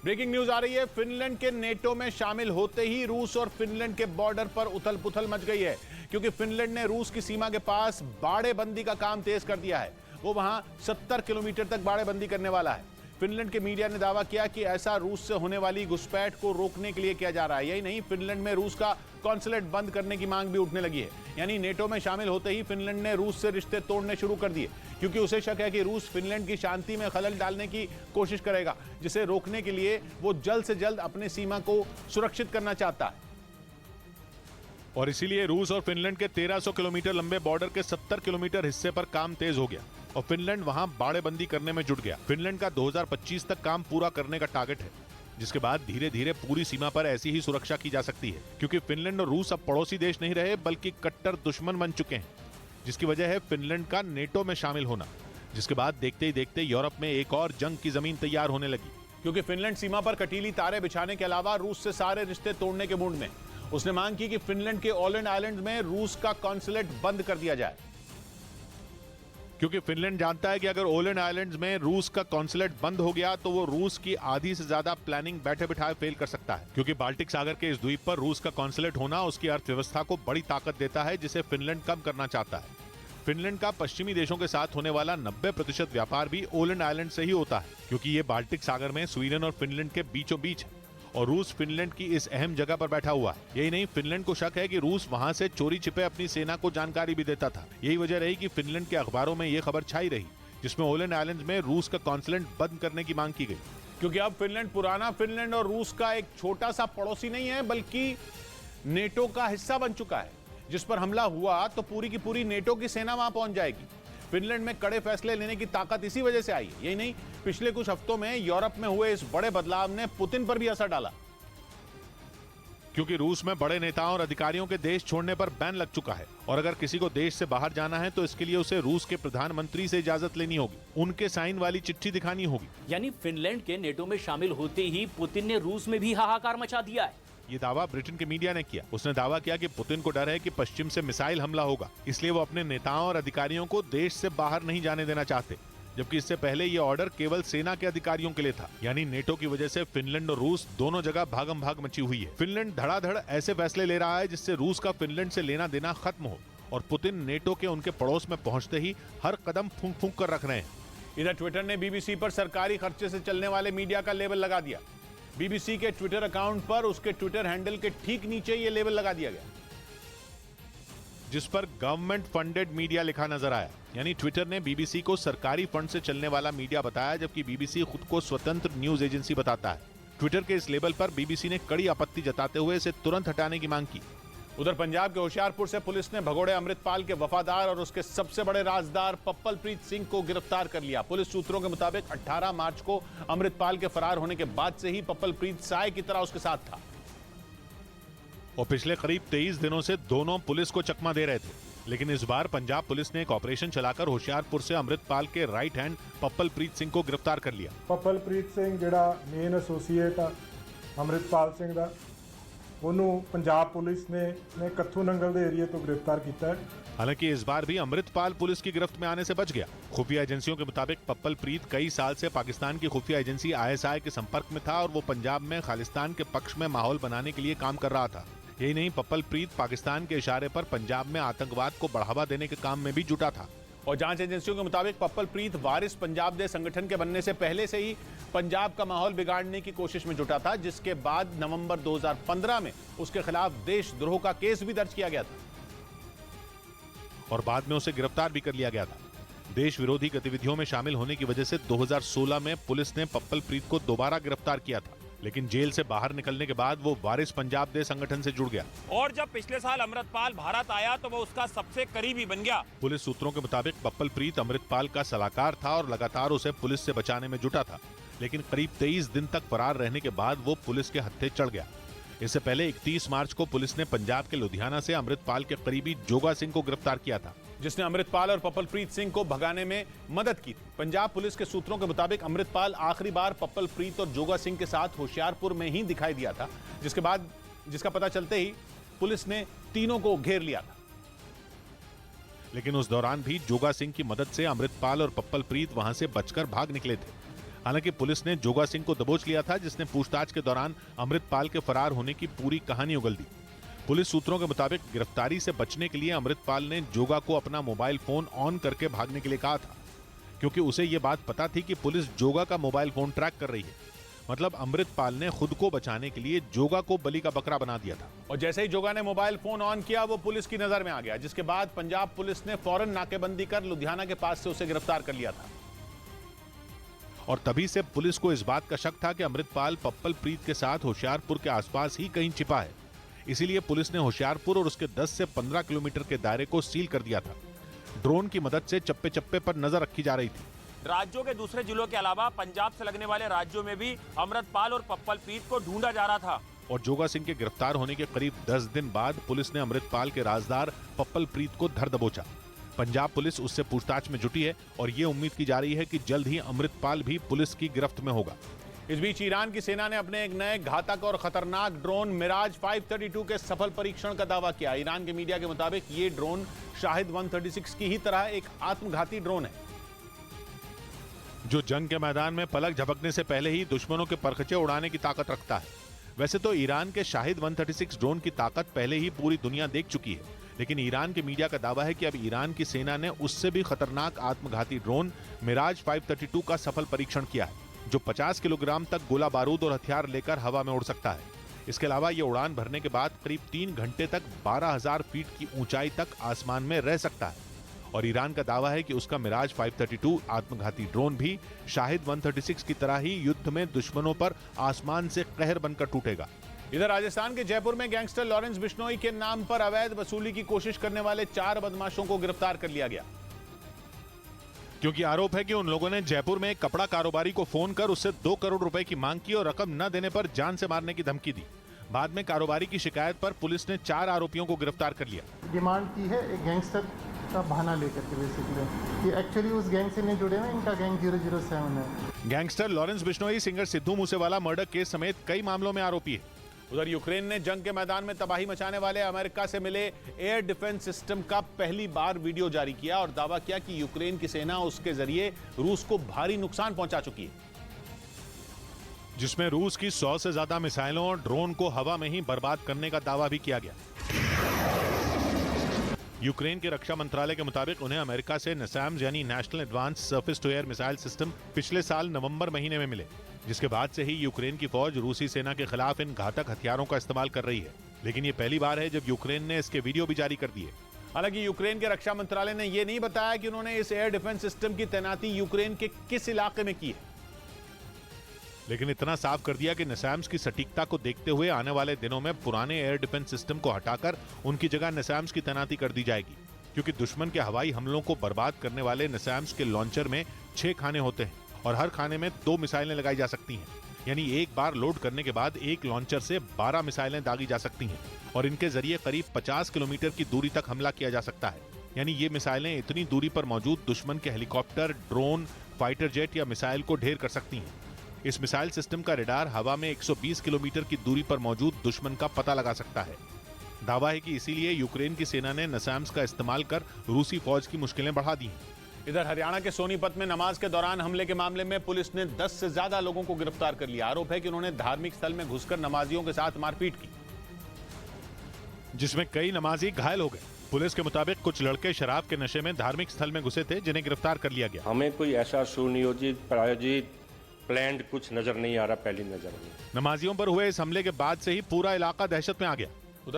Breaking news आ रही है। Finland के नेटो में शामिल होते ही रूस और फिनलैंड के बॉर्डर पर उथल पुथल मच गई है, क्योंकि फिनलैंड ने रूस की सीमा के पास बाड़ेबंदी का काम तेज कर दिया है। वो वहां 70 किलोमीटर तक बाड़ेबंदी करने वाला है। फिनलैंड के मीडिया ने दावा किया कि ऐसा रूस से होने वाली घुसपैठ को रोकने के लिए किया जा रहा है। यही नहीं, फिनलैंड में रूस का कॉन्सुलेट बंद करने की मांग भी उठने लगी है। यानी नेटो में शामिल होते ही फिनलैंड ने रूस से रिश्ते तोड़ने शुरू कर दिए, क्योंकि उसे शक है कि रूस फिनलैंड की शांति में खलल डालने की कोशिश करेगा, जिसे रोकने के लिए वो जल्द से जल्द अपनी सीमा को सुरक्षित करना चाहता है। और इसीलिए रूस और फिनलैंड के 1300 किलोमीटर लंबे बॉर्डर के 70 किलोमीटर हिस्से पर काम तेज हो गया और फिनलैंड वहां बाड़ेबंदी करने में जुट गया। फिनलैंड का 2025 तक काम पूरा करने का टारगेट है, जिसके बाद धीरे धीरे पूरी सीमा पर ऐसी ही सुरक्षा की जा सकती है, क्योंकि फिनलैंड और रूस अब पड़ोसी देश नहीं रहे बल्कि कट्टर दुश्मन बन चुके हैं, जिसकी वजह है फिनलैंड का नेटो में शामिल होना। जिसके बाद देखते ही देखते यूरोप में एक और जंग की जमीन तैयार होने लगी, क्योंकि फिनलैंड सीमा पर कटीली तारे बिछाने के अलावा रूस से सारे रिश्ते तोड़ने के मूड में। उसने मांग की कि फिनलैंड के ऑलैंड आइलैंड में रूस का कॉन्सुलेट बंद कर दिया जाए, क्योंकि फिनलैंड जानता है कि अगर ओलैंड आइलैंड्स में रूस का कॉन्सुलेट बंद हो गया तो वो रूस की आधी से ज्यादा प्लानिंग बैठे बिठाए फेल कर सकता है, क्योंकि बाल्टिक सागर के इस द्वीप पर रूस का कॉन्सुलेट होना उसकी अर्थव्यवस्था को बड़ी ताकत देता है, जिसे फिनलैंड कम करना चाहता है। फिनलैंड का पश्चिमी देशों के साथ होने वाला 90% व्यापार भी ओलैंड आइलैंड से ही होता है, क्योंकि ये बाल्टिक सागर में स्वीडन और फिनलैंड के बीचों बीच है और रूस फिनलैंड की इस अहम जगह पर बैठा हुआ है। यही नहीं, फिनलैंड को शक है कि रूस वहां से चोरी छिपे अपनी सेना को जानकारी भी देता था। यही वजह रही कि फिनलैंड के अखबारों में यह खबर छाई रही, जिसमें ओलैंड आइलैंड्स में रूस का कॉन्सुलेट बंद करने की मांग की गई। क्योंकि अब फिनलैंड पुराना फिनलैंड और रूस का एक छोटा सा पड़ोसी नहीं है, बल्कि नेटो का हिस्सा बन चुका है। जिस पर हमला हुआ तो पूरी की पूरी नेटो की सेना वहां पहुंच जाएगी। फिनलैंड में कड़े फैसले लेने की ताकत इसी वजह से आई है। यही नहीं, पिछले कुछ हफ्तों में यूरोप में हुए इस बड़े बदलाव ने पुतिन पर भी असर डाला, क्योंकि रूस में बड़े नेताओं और अधिकारियों के देश छोड़ने पर बैन लग चुका है और अगर किसी को देश से बाहर जाना है तो इसके लिए उसे रूस के प्रधानमंत्री से इजाजत लेनी होगी, उनके साइन वाली चिट्ठी दिखानी होगी। यानी फिनलैंड के नेटो में शामिल होते ही पुतिन ने रूस में भी हाहाकार मचा दिया है। ये दावा ब्रिटेन के मीडिया ने किया। उसने दावा किया कि पुतिन को डर है कि पश्चिम से मिसाइल हमला होगा, इसलिए वो अपने नेताओं और अधिकारियों को देश से बाहर नहीं जाने देना चाहते, जबकि इससे पहले ये ऑर्डर केवल सेना के अधिकारियों के लिए था। यानी नेटो की वजह से फिनलैंड और रूस दोनों जगह भागम भाग मची हुई है। फिनलैंड धड़ाधड़ ऐसे फैसले ले रहा है जिससे रूस का फिनलैंड से लेना देना खत्म हो और पुतिन नेटो के उनके पड़ोस में पहुंचते ही हर कदम फूंक फूंक कर रख रहे हैं। इधर ट्विटर ने बीबीसी पर सरकारी खर्चे से चलने वाले मीडिया का लेबल लगा दिया। बीबीसी के ट्विटर अकाउंट पर उसके ट्विटर हैंडल के ठीक नीचे ये लेबल लगा दिया गया, जिस पर गवर्नमेंट फंडेड मीडिया लिखा नजर आया। यानी ट्विटर ने बीबीसी को सरकारी फंड से चलने वाला मीडिया बताया, जबकि बीबीसी खुद को स्वतंत्र न्यूज एजेंसी बताता है। ट्विटर के इस लेबल पर बीबीसी ने कड़ी आपत्ति जताते हुए इसे तुरंत हटाने की मांग की। उधर पंजाब के होशियारपुर से पुलिस ने भगोड़े अमृतपाल के वफादार और उसके सबसे बड़े राजदार पप्पलप्रीत सिंह को गिरफ्तार कर लिया। पुलिस सूत्रों के मुताबिक 18 मार्च को अमृतपाल के फरार होने के बाद से ही पप्पलप्रीत साय की तरह उसके साथ था और पिछले करीब 23 दिनों से दोनों पुलिस को चकमा दे रहे थे। लेकिन इस बार पंजाब पुलिस ने एक ऑपरेशन चलाकर होशियारपुर से अमृतपाल के राइट हैंड पप्पलप्रीत सिंह को गिरफ्तार कर लिया। पप्पलप्रीत सिंह जिहड़ा मेन एसोसीएट आ अमृतपाल सिंह दा, ਉਹਨੂੰ पंजाब पुलिस ने कत्थू नंगल के एरिए तो गिरफ्तार किया है। हालांकि इस बार भी अमृतपाल पुलिस की गिरफ्त में आने से बच गया। खुफिया एजेंसियों के मुताबिक पप्पलप्रीत कई साल से पाकिस्तान की खुफिया एजेंसी ISI के संपर्क में था और वो पंजाब में खालिस्तान के पक्ष में माहौल बनाने के लिए काम कर रहा था। यही नहीं, पप्पलप्रीत पाकिस्तान के इशारे पर पंजाब में आतंकवाद को बढ़ावा देने के काम में भी जुटा था। और जांच एजेंसियों के मुताबिक पप्पलप्रीत वारिस पंजाब दे संगठन के बनने से पहले से ही पंजाब का माहौल बिगाड़ने की कोशिश में जुटा था, जिसके बाद नवंबर 2015 में उसके खिलाफ देशद्रोह का केस भी दर्ज किया गया था और बाद में उसे गिरफ्तार भी कर लिया गया था। देश विरोधी गतिविधियों में शामिल होने की वजह से 2016 में पुलिस ने पप्पलप्रीत को दोबारा गिरफ्तार किया था, लेकिन जेल से बाहर निकलने के बाद वो वारिस पंजाब दे संगठन से जुड़ गया और जब पिछले साल अमृतपाल भारत आया तो वो उसका सबसे करीबी बन गया। पुलिस सूत्रों के मुताबिक पप्पलप्रीत अमृतपाल का सलाहकार था और लगातार उसे पुलिस से बचाने में जुटा था, लेकिन करीब 23 दिन तक फरार रहने के बाद वो पुलिस के हत्थे चढ़ गया। इससे पहले 31 मार्च को पुलिस ने पंजाब के लुधियाना से अमृतपाल के करीबी जोगा सिंह को गिरफ्तार किया था, जिसने अमृतपाल और पप्पलप्रीत सिंह को भगाने में मदद की थी। पंजाब पुलिस के सूत्रों के मुताबिक अमृतपाल आखिरी बार पप्पलप्रीत और जोगा सिंह के साथ होशियारपुर में ही दिखाई दिया था, जिसका पता चलते ही पुलिस ने तीनों को घेर लिया था। लेकिन उस दौरान भी जोगा सिंह की मदद से अमृतपाल और पप्पलप्रीत वहां से बचकर भाग निकले थे। हालांकि पुलिस ने जोगा सिंह को दबोच लिया था, जिसने पूछताछ के दौरान अमृतपाल के फरार होने की पूरी कहानी उगल दी। पुलिस सूत्रों के मुताबिक गिरफ्तारी से बचने के लिए अमृतपाल ने जोगा को अपना मोबाइल फोन ऑन करके भागने के लिए कहा था, क्योंकि उसे यह बात पता थी कि पुलिस जोगा का मोबाइल फोन ट्रैक कर रही है। मतलब अमृतपाल ने खुद को बचाने के लिए जोगा को बलि का बकरा बना दिया था। और जैसे ही जोगा ने मोबाइल फोन ऑन किया, वो पुलिस की नजर में आ गया, जिसके बाद पंजाब पुलिस ने फौरन नाकेबंदी कर लुधियाना के पास से उसे गिरफ्तार कर लिया था। और तभी से पुलिस को इस बात का शक था कि अमृतपाल पप्पल प्रीत के साथ होशियारपुर के आसपास ही कहीं छिपा है। इसीलिए पुलिस ने होशियारपुर और उसके 10 से 15 किलोमीटर के दायरे को सील कर दिया था। ड्रोन की मदद से चप्पे चप्पे पर नजर रखी जा रही थी। राज्यों के दूसरे जिलों के अलावा पंजाब से लगने वाले राज्यों में भी अमृतपाल और पप्पल प्रीत को ढूंढा जा रहा था। और जोगा सिंह के गिरफ्तार होने के करीब 10 दिन बाद पुलिस ने अमृतपाल के राजदार पप्पल प्रीत को धर दबोचा। पंजाब पुलिस उससे पूछताछ में जुटी है और ये उम्मीद की जा रही है कि जल्द ही अमृतपाल भी पुलिस की गिरफ्त में होगा। इस बीच ईरान की सेना ने अपने एक नए घातक और खतरनाक ड्रोन मिराज 532 के सफल परीक्षण का दावा किया। ईरान के मीडिया के मुताबिक ये ड्रोन शाहिद 136 की ही तरह एक आत्मघाती ड्रोन है, जो जंग के मैदान में पलक झपकने से पहले ही दुश्मनों के परखचे उड़ाने की ताकत रखता है। वैसे तो ईरान के शाहिद 136 ड्रोन की ताकत पहले ही पूरी दुनिया देख चुकी है, लेकिन ईरान के मीडिया का दावा है कि अब ईरान की सेना ने उससे भी खतरनाक आत्मघाती ड्रोन मिराज 532 का सफल परीक्षण किया है, जो 50 किलोग्राम तक गोला बारूद और हथियार लेकर हवा में उड़ सकता है। इसके अलावा ये उड़ान भरने के बाद करीब 3 घंटे तक 12,000 फीट की ऊंचाई तक आसमान में रह सकता है। और ईरान का दावा है कि उसका मिराज 532 आत्मघाती ड्रोन भी शाहिद 136 की तरह ही युद्ध में दुश्मनों पर आसमान से कहर बनकर टूटेगा। इधर राजस्थान के जयपुर में गैंगस्टर लॉरेंस बिश्नोई के नाम पर अवैध वसूली की कोशिश करने वाले 4 बदमाशों को गिरफ्तार कर लिया गया, क्योंकि आरोप है कि उन लोगों ने जयपुर में एक कपड़ा कारोबारी को फोन कर उससे 2 करोड़ रुपए की मांग की और रकम न देने पर जान से मारने की धमकी दी। बाद में कारोबारी की शिकायत पर पुलिस ने 4 आरोपियों को गिरफ्तार कर लिया। डिमांड की है एक गैंगस्टर का बहाना लेकर के, बेसिकली ये एक्चुअली उस गैंग से नहीं जुड़े हैं, इनका गैंग 007 है। Gangster Lawrence Bishnoi singer Sidhu Moosewala murder case समेत कई मामलों में आरोपी है। उधर यूक्रेन ने जंग के मैदान में तबाही मचाने वाले अमेरिका से मिले एयर डिफेंस सिस्टम का पहली बार वीडियो जारी किया और दावा किया कि यूक्रेन की सेना उसके जरिए रूस को भारी नुकसान पहुंचा चुकी है, जिसमें रूस की 100 से ज्यादा मिसाइलों और ड्रोन को हवा में ही बर्बाद करने का दावा भी किया गया। यूक्रेन के रक्षा मंत्रालय के मुताबिक उन्हें अमेरिका से नसैम्स यानी national advance surface to air missile system पिछले साल नवंबर महीने में मिले, जिसके बाद से ही यूक्रेन की फौज रूसी सेना के खिलाफ इन घातक हथियारों का इस्तेमाल कर रही है। लेकिन ये पहली बार है जब यूक्रेन ने इसके वीडियो भी जारी कर दिए। हालांकि यूक्रेन के रक्षा मंत्रालय ने यह नहीं बताया कि उन्होंने इस एयर डिफेंस सिस्टम की तैनाती यूक्रेन के किस इलाके में की है, लेकिन इतना साफ कर दिया कि नसैम्स की सटीकता को देखते हुए आने वाले दिनों में पुराने एयर डिफेंस सिस्टम को हटाकर उनकी जगह नसैम्स की तैनाती कर दी जाएगी, क्योंकि दुश्मन के हवाई हमलों को बर्बाद करने वाले नसैम्स के लॉन्चर में 6 खाने होते हैं और हर खाने में 2 मिसाइलें लगाई जा सकती हैं। यानी एक बार लोड करने के बाद एक लॉन्चर से 12 मिसाइलें दागी जा सकती हैं और इनके जरिए करीब 50 किलोमीटर की दूरी तक हमला किया जा सकता है। यानी ये मिसाइलें इतनी दूरी पर मौजूद दुश्मन के हेलीकॉप्टर, ड्रोन, फाइटर जेट या मिसाइल को ढेर कर सकती हैं। इस मिसाइल सिस्टम का रडार हवा में 120 किलोमीटर की दूरी पर मौजूद दुश्मन का पता लगा सकता है। दावा है कि इसीलिए यूक्रेन की सेना ने नसैम्स का इस्तेमाल कर रूसी फौज की मुश्किलें बढ़ा दी हैं। इधर हरियाणा के सोनीपत में नमाज के दौरान हमले के मामले में पुलिस ने 10 से ज्यादा लोगों को गिरफ्तार कर लिया। आरोप है कि उन्होंने धार्मिक स्थल में घुसकर नमाजियों के साथ मारपीट की, जिसमें कई नमाजी घायल हो गए। पुलिस के मुताबिक कुछ लड़के शराब के नशे में धार्मिक स्थल में घुसे थे, जिन्हें गिरफ्तार कर लिया गया। हमें कोई ऐसा सुनियोजित, प्रायोजित, प्लान्ड कुछ नजर नहीं आ रहा पहली नजर में। नमाजियों पर हुए इस हमले के बाद से ही पूरा इलाका दहशत में आ गया।